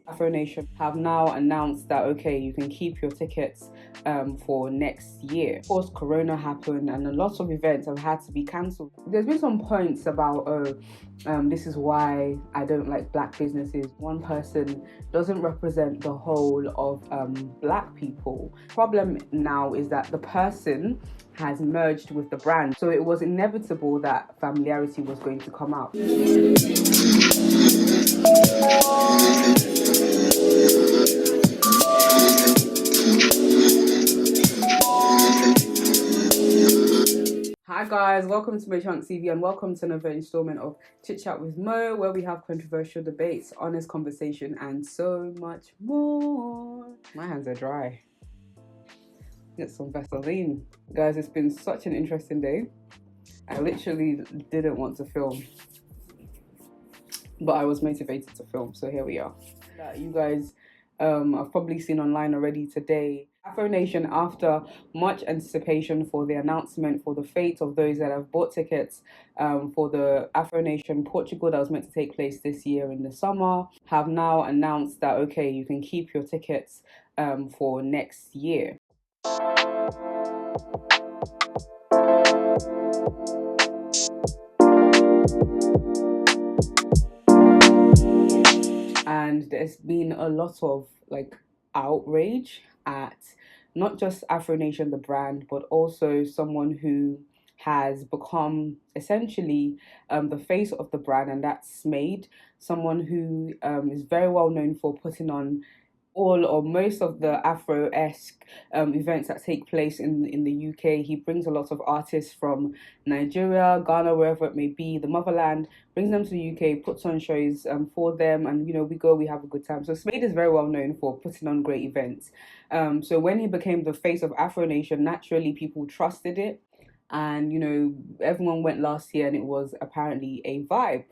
Afronation have now announced that okay, you can keep your tickets for next year. Of course, Corona happened and a lot of events have had to be cancelled. There's been some points about this is why I don't like black businesses. One person doesn't represent the whole of black people. Problem now is that the person has merged with the brand, so it was inevitable that familiarity was going to come out. Hi guys, welcome to Mochunkstv and welcome to another installment of Chit Chat with Mo, where we have controversial debates, honest conversation and so much more. My hands are dry. Get some Vaseline. Guys, it's been such an interesting day. I literally didn't want to film, but I was motivated to film, so here we are. You guys I've probably seen online already today. Afronation, after much anticipation for the announcement for the fate of those that have bought tickets for the Afronation Portugal that was meant to take place this year in the summer, have now announced that okay, you can keep your tickets for next year. And there's been a lot of outrage at not just Afronation the brand, but also someone who has become essentially the face of the brand, and that's Smade, someone who is very well known for putting on all or most of the Afro-esque events that take place in the UK. He brings a lot of artists from Nigeria, Ghana, wherever it may be, the motherland, brings them to the UK, puts on shows for them, and we have a good time. So Smade is very well known for putting on great events. So when he became the face of Afronation, naturally people trusted it, and everyone went last year and it was apparently a vibe.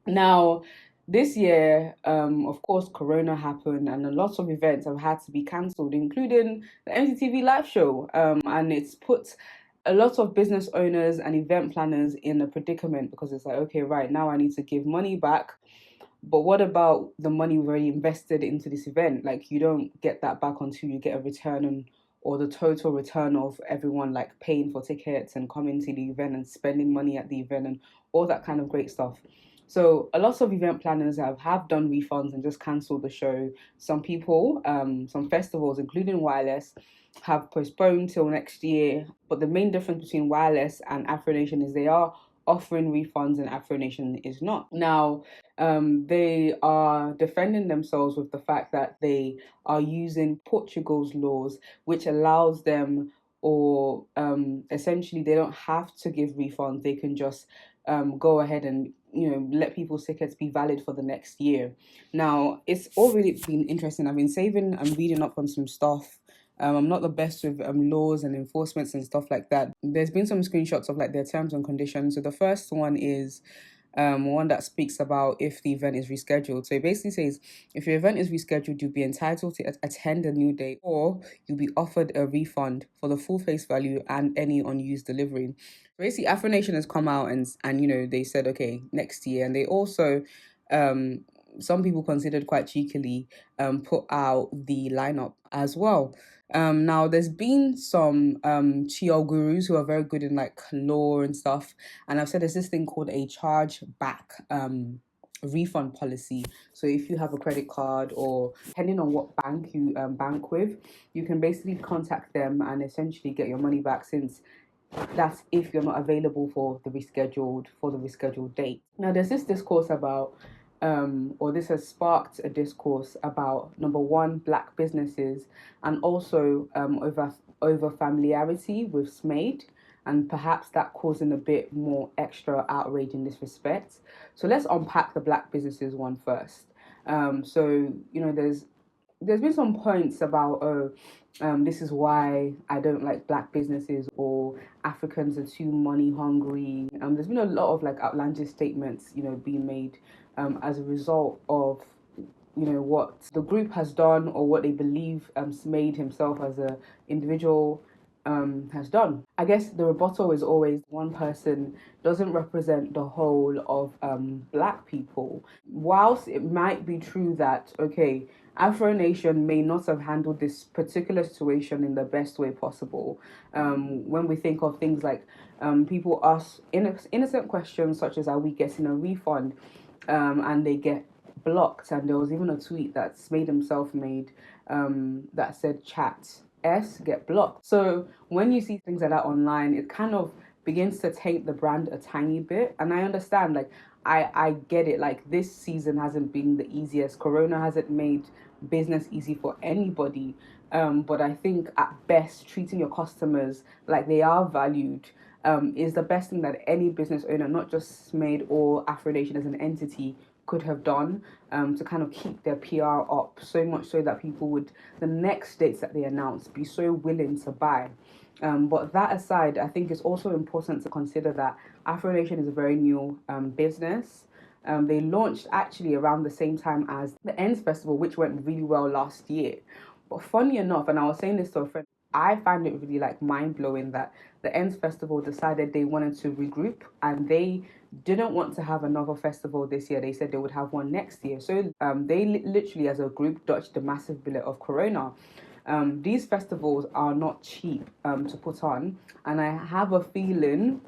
Now, this year, of course, Corona happened and a lot of events have had to be cancelled, including the MTV live show. And it's put a lot of business owners and event planners in a predicament, because it's like, okay, right now I need to give money back. But what about the money we've already invested into this event? Like, you don't get that back until you get a return or the total return of everyone paying for tickets and coming to the event and spending money at the event and all that kind of great stuff. So a lot of event planners have done refunds and just cancelled the show. Some people, some festivals, including Wireless, have postponed till next year. But the main difference between Wireless and Afronation is they are offering refunds and Afronation is not. Now, they are defending themselves with the fact that they are using Portugal's laws, which allows them, or essentially they don't have to give refunds. They can just go ahead and let people's tickets be valid for the next year. Now, it's all really been interesting. I've been saving and reading up on some stuff. I'm not the best with laws and enforcements and stuff like that. There's been some screenshots of their terms and conditions. So the first one is one that speaks about if the event is rescheduled. So it basically says, if your event is rescheduled, you'll be entitled to attend a new date, or you'll be offered a refund for the full face value and any unused delivery. Basically, Afronation has come out and they said, okay, next year. And they also, some people considered quite cheekily, put out the lineup as well. Now, there's been some chill gurus who are very good in law and stuff, and I've said there's this thing called a charge back refund policy. So if you have a credit card, or depending on what bank you bank with, you can basically contact them and essentially get your money back, since that's if you're not available for the rescheduled date. Now, there's this discourse about or this has sparked a discourse about, number one, black businesses, and also over familiarity with Smade, and perhaps that causing a bit more extra outrage in this respect. So let's unpack the black businesses one first. There's been some points about this is why I don't like black businesses, or Africans are too money hungry. There's been a lot of outlandish statements being made as a result of what the group has done, or what they believe Smade himself as a individual has done. I guess the rebuttal is always one person doesn't represent the whole of black people. Whilst it might be true that, okay, Afronation may not have handled this particular situation in the best way possible. When we think of things like people ask innocent questions such as, are we getting a refund? And they get blocked. And there was even a tweet that Smade himself made that said, chat S get blocked. So when you see things like that online, it kind of begins to taint the brand a tiny bit. And I understand, like, I get it. Like, this season hasn't been the easiest. Corona hasn't made business easy for anybody. But I think at best, treating your customers like they are valued is the best thing that any business owner, not just Smade or Afronation as an entity, could have done to kind of keep their PR up, so much so that people would, the next dates that they announce, be so willing to buy. But that aside, I think it's also important to consider that Afronation is a very new business. They launched actually around the same time as the Ends Festival, which went really well last year. But funny enough, and I was saying this to a friend, I find it really like mind blowing that the Ends Festival decided they wanted to regroup and they didn't want to have another festival this year. They said they would have one next year. So they literally, as a group, dodged the massive bullet of Corona. These festivals are not cheap to put on, and I have a feeling,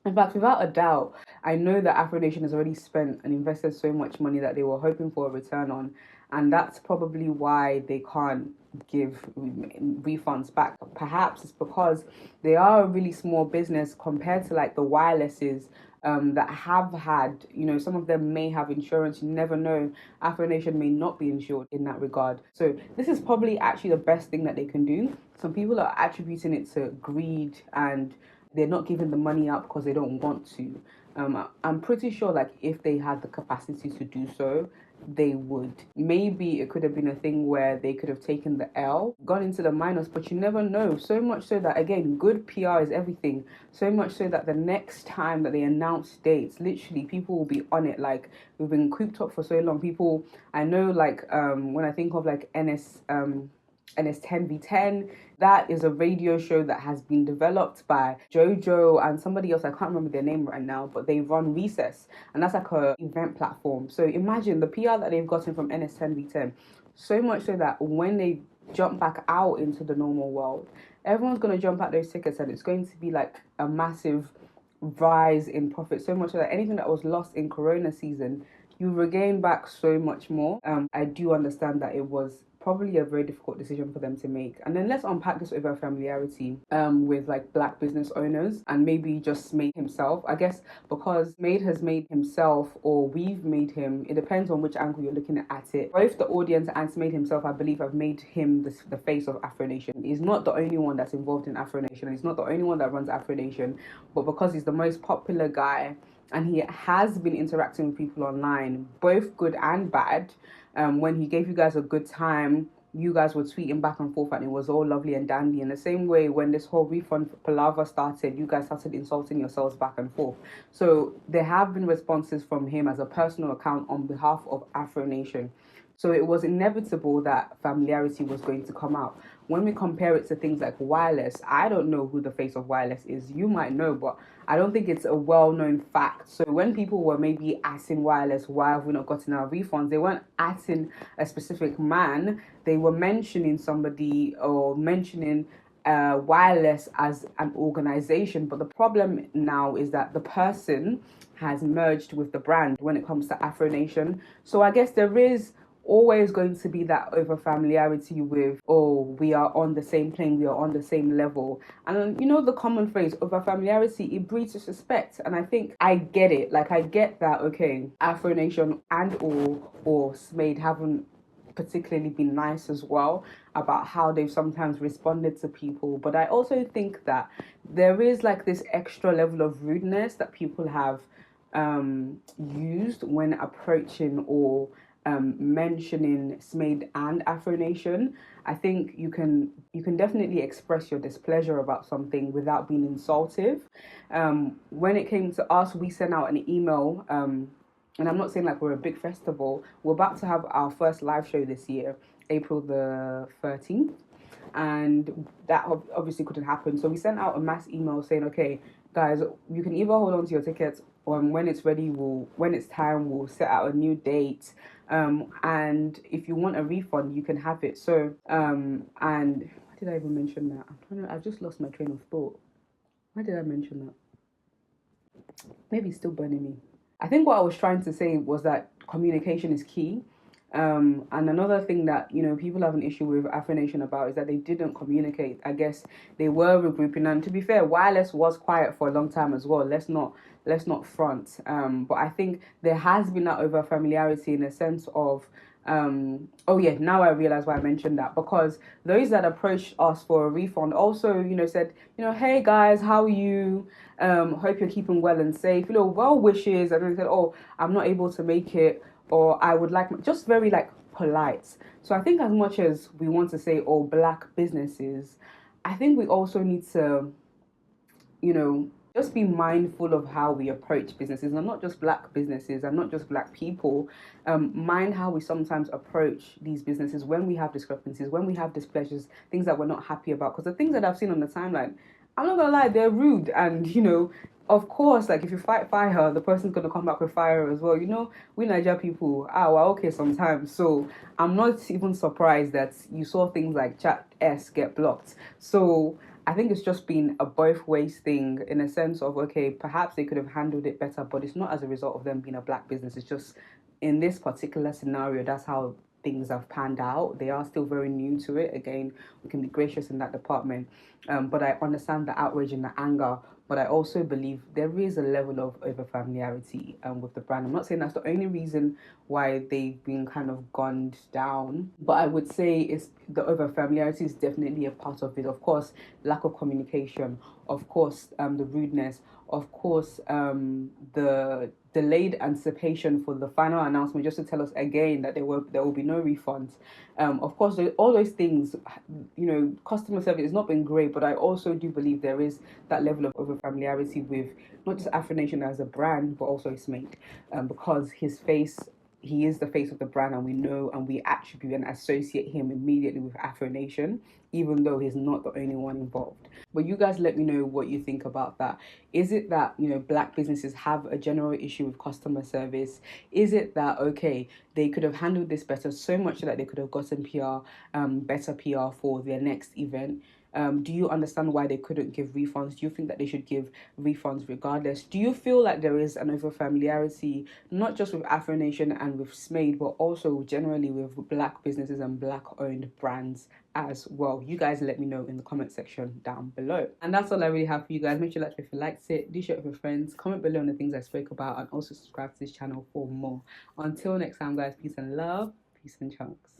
in fact, without a doubt, I know that Afronation has already spent and invested so much money that they were hoping for a return on, and that's probably why they can't give refunds back. Perhaps it's because they are a really small business compared to like the wirelesses that have had, you know, some of them may have insurance. You never know. Afronation may not be insured in that regard. So this is probably actually the best thing that they can do. Some people are attributing it to greed and they're not giving the money out because they don't want to. I'm pretty sure, like, if they had the capacity to do so, they would. Maybe it could have been a thing where they could have taken the L, gone into the minus, but you never know. So much so that, again, good PR is everything. So much so that the next time that they announce dates, literally people will be on it. Like, we've been cooped up for so long. People, I know, like, when I think of like NS 10v10. That is a radio show that has been developed by Jojo and somebody else. I can't remember their name right now, but they run Recess, and that's like a event platform. So imagine the PR that they've gotten from NS 10v10, so much so that when they jump back out into the normal world, everyone's going to jump at those tickets, and it's going to be like a massive rise in profit. So much so that anything that was lost in Corona season, you regain back so much more. I do understand that it was probably a very difficult decision for them to make. And then let's unpack this over familiarity with like black business owners and maybe just Smade himself. I guess because Smade has made himself, or we've made him, it depends on which angle you're looking at it. Both the audience and Smade himself, I believe, have made him the face of Afronation. He's not the only one that's involved in Afronation. He's not the only one that runs Afronation, but because he's the most popular guy and he has been interacting with people online, both good and bad. When he gave you guys a good time, you guys were tweeting back and forth and it was all lovely and dandy. In the same way, when this whole refund palaver started, you guys started insulting yourselves back and forth. So there have been responses from him as a personal account on behalf of Afronation. So it was inevitable that familiarity was going to come out. When we compare it to things like wireless, I don't know who the face of wireless is. You might know, but I don't think it's a well-known fact. So when people were maybe asking wireless, why have we not gotten our refunds? They weren't asking a specific man. They were mentioning somebody or mentioning wireless as an organization. But the problem now is that the person has merged with the brand when it comes to Afronation. So I guess there is always going to be that over familiarity with, oh, we are on the same plane, we are on the same level. And you know the common phrase, over familiarity, it breeds disrespect. And I think I get it. Like, I get that, okay, Afronation and or Smade haven't particularly been nice as well about how they've sometimes responded to people. But I also think that there is like this extra level of rudeness that people have used when approaching or mentioning Smade and Afronation. I think you can definitely express your displeasure about something without being insultive. When it came to us, we sent out an email, and I'm not saying like we're a big festival. We're about to have our first live show this year, April the 13th. and that obviously couldn't happen. So we sent out a mass email saying, okay, guys, you can either hold on to your tickets, or when it's ready, when it's time, we'll set out a new date. And if you want a refund, you can have it. So, and why did I even mention that? I've just lost my train of thought. Why did I mention that? Maybe it's still burning me. I think what I was trying to say was that communication is key. And another thing that people have an issue with Afronation about is that they didn't communicate. I guess they were regrouping, and to be fair, Wireless was quiet for a long time as well. Let's not front. But I think there has been that over familiarity in a sense of oh yeah, now I realize why I mentioned that, because those that approached us for a refund also said, hey guys, how are you, hope you're keeping well and safe, well wishes, and they said, oh, I'm not able to make it, or I would like, just very like polite. So I think as much as we want to say all black businesses, I think we also need to just be mindful of how we approach businesses, and not just black businesses and not just black people. Mind how we sometimes approach these businesses when we have discrepancies, when we have displeasures, things that we're not happy about. Because the things that I've seen on the timeline, I'm not gonna lie, they're rude, and of course, like if you fight fire, the person's gonna come back with fire as well. We Niger people are okay sometimes, so I'm not even surprised that you saw things like chat S get blocked. So I think it's just been a both ways thing, in a sense of, okay, perhaps they could have handled it better, but it's not as a result of them being a black business. It's just in this particular scenario, that's how things have panned out. They are still very new to it. Again, we can be gracious in that department. But I understand the outrage and the anger. But I also believe there is a level of over-familiarity with the brand. I'm not saying that's the only reason why they've been kind of gunned down, but I would say it's the over-familiarity is definitely a part of it. Of course, lack of communication. Of course, the rudeness. Of course, the delayed anticipation for the final announcement, just to tell us again that there will be no refunds. Of course, all those things, customer service has not been great, but I also do believe there is that level of over familiarity with not just Afronation as a brand, but also Smade, because he is the face of the brand, and we know and we attribute and associate him immediately with Afronation, even though he's not the only one involved. But you guys let me know what you think about that. Is it that black businesses have a general issue with customer service? Is it that, okay, they could have handled this better, so much that they could have gotten better PR for their next event? Do you understand why they couldn't give refunds? Do you think that they should give refunds regardless? Do you feel like there is an over familiarity, not just with Afronation and with Smade, but also generally with black businesses and black owned brands as well? You guys let me know in the comment section down below. And that's all I really have for you guys. Make sure if you liked it, do share it with your friends, comment below on the things I spoke about, and also subscribe to this channel for more. Until next time, guys, peace and love, peace and chunks.